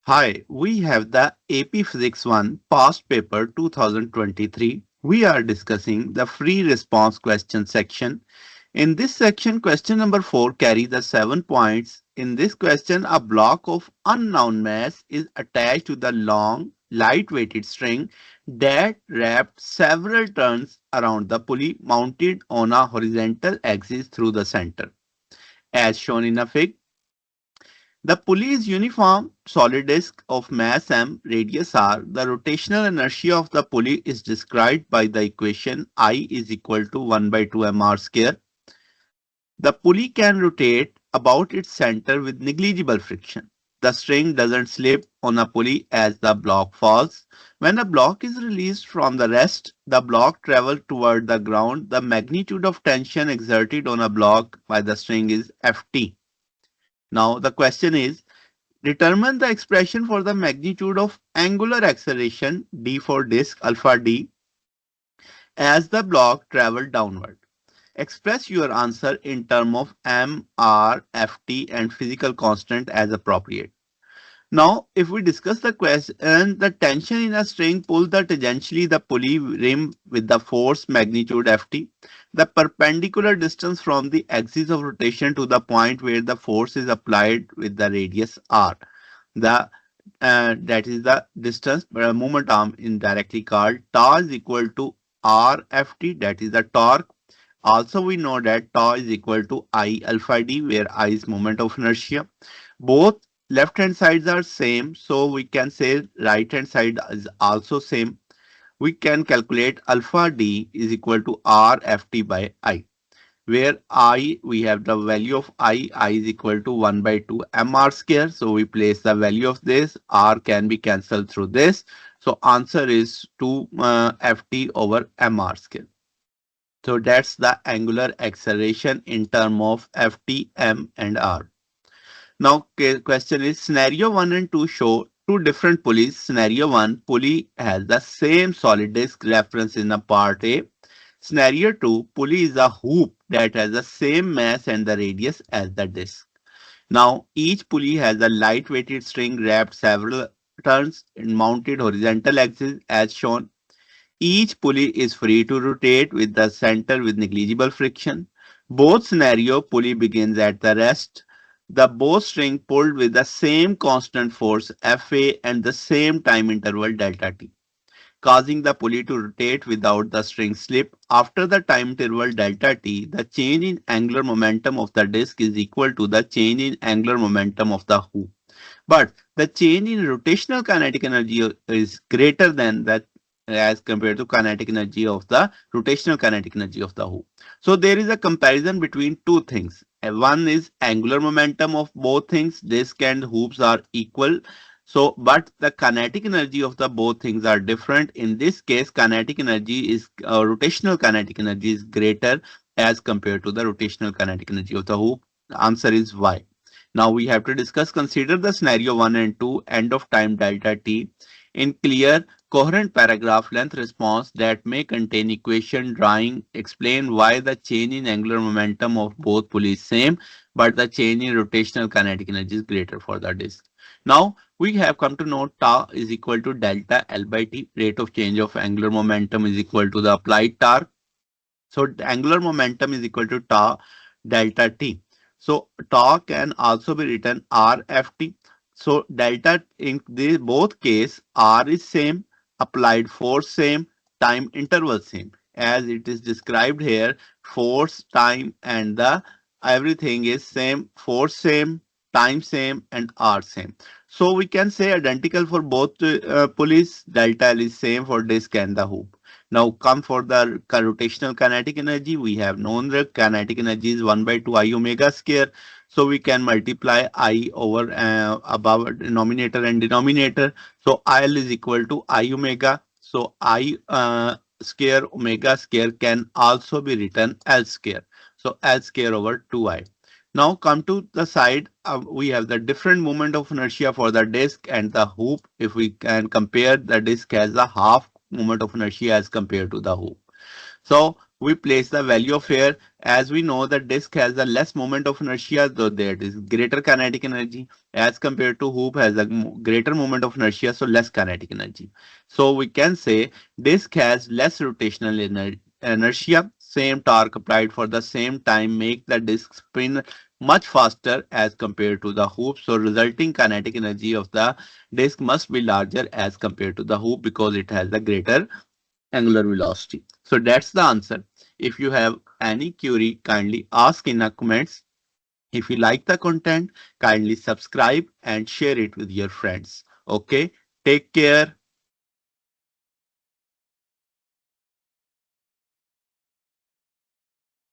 Hi, we have the AP Physics 1 past paper 2023. We are discussing the free response question section. In this section, question number 4 carries the 7 points. In this question, a block of unknown mass is attached to the long, light-weighted string that wrapped several turns around the pulley mounted on a horizontal axis through the center. As shown in a fig, the pulley is uniform solid disk of mass m, radius r. The rotational inertia of the pulley is described by the equation I is equal to 1 by 2 mr square. The pulley can rotate about its center with negligible friction. The string doesn't slip on a pulley as the block falls. When a block is released from the rest, the block travels toward the ground. The magnitude of tension exerted on a block by the string is Ft. Now the question is, determine the expression for the magnitude of angular acceleration d for disk alpha d as the block travels downward. Express your answer in terms of m, r, ft and physical constant as appropriate. Now, if we discuss the question, the tension in a string pulls the tangentially the pulley rim with the force magnitude Ft. The perpendicular distance from the axis of rotation to the point where the force is applied with the radius r. The that is the distance moment arm indirectly called tau is equal to rft, that is the torque. Also we know that tau is equal to I alpha d, where I is moment of inertia. Both left hand sides are same, so we can say right hand side is also same. We can calculate alpha d is equal to r ft by I, where I, we have the value of I is equal to 1 by 2 mr square. So we place the value of this, r can be cancelled through this. So answer is 2 ft over mr square. So that's the angular acceleration in term of ft, m and r. Now question is, scenario 1 and 2 show two different pulleys. Scenario 1, pulley has the same solid disk reference in the part A. Scenario 2, pulley is a hoop that has the same mass and the radius as the disk. Now, each pulley has a light-weighted string wrapped several turns in mounted horizontal axis as shown. Each pulley is free to rotate with the center with negligible friction. Both scenario, pulley begins at the rest. The both string pulled with the same constant force Fa and the same time interval delta t, causing the pulley to rotate without the string slip. After the time interval delta t, the change in angular momentum of the disk is equal to the change in angular momentum of the hoop. But the change in rotational kinetic energy is greater than that as compared to kinetic energy of the rotational kinetic energy of the hoop. So there is a comparison between two things. One is angular momentum of both things, disk and hoops are equal. So, but the kinetic energy of the both things are different. In this case, kinetic energy is rotational kinetic energy is greater as compared to the rotational kinetic energy of the hoop. The answer is why. Now we have to discuss, consider the scenario 1 and 2, end of time delta t. In clear, coherent paragraph length response that may contain equation drawing explain why the change in angular momentum of both pulleys is same, but the change in rotational kinetic energy is greater for the disk. Now we have come to know tau is equal to delta L by T. Rate of change of angular momentum is equal to the applied torque. So angular momentum is equal to tau delta T. So tau can also be written RFT. So delta in the both case, R is same, applied force same, time interval same. As it is described here, force, time and the everything is same, force same, time same and R same. So we can say identical for both pulleys. Delta L is same for disk and the hoop. Now come for the rotational kinetic energy. We have known the kinetic energy is 1 by 2 I omega square. So we can multiply I over above denominator and denominator. So IL is equal to I omega. So I square omega square can also be written L square. So L square over 2I. Now come to the side, we have the different moment of inertia for the disk and the hoop. If we can compare, the disk has a half moment of inertia as compared to the hoop. So we place the value of here. As we know, the disk has a less moment of inertia, so there is greater kinetic energy as compared to hoop has a greater moment of inertia, so less kinetic energy. So we can say disk has less rotational inertia. Same torque applied for the same time make the disk spin much faster as compared to the hoop. So resulting kinetic energy of the disk must be larger as compared to the hoop because it has a greater angular velocity. So that's the answer. If you have any query, kindly ask in the comments. If you like the content, kindly subscribe and share it with your friends. Okay, take care.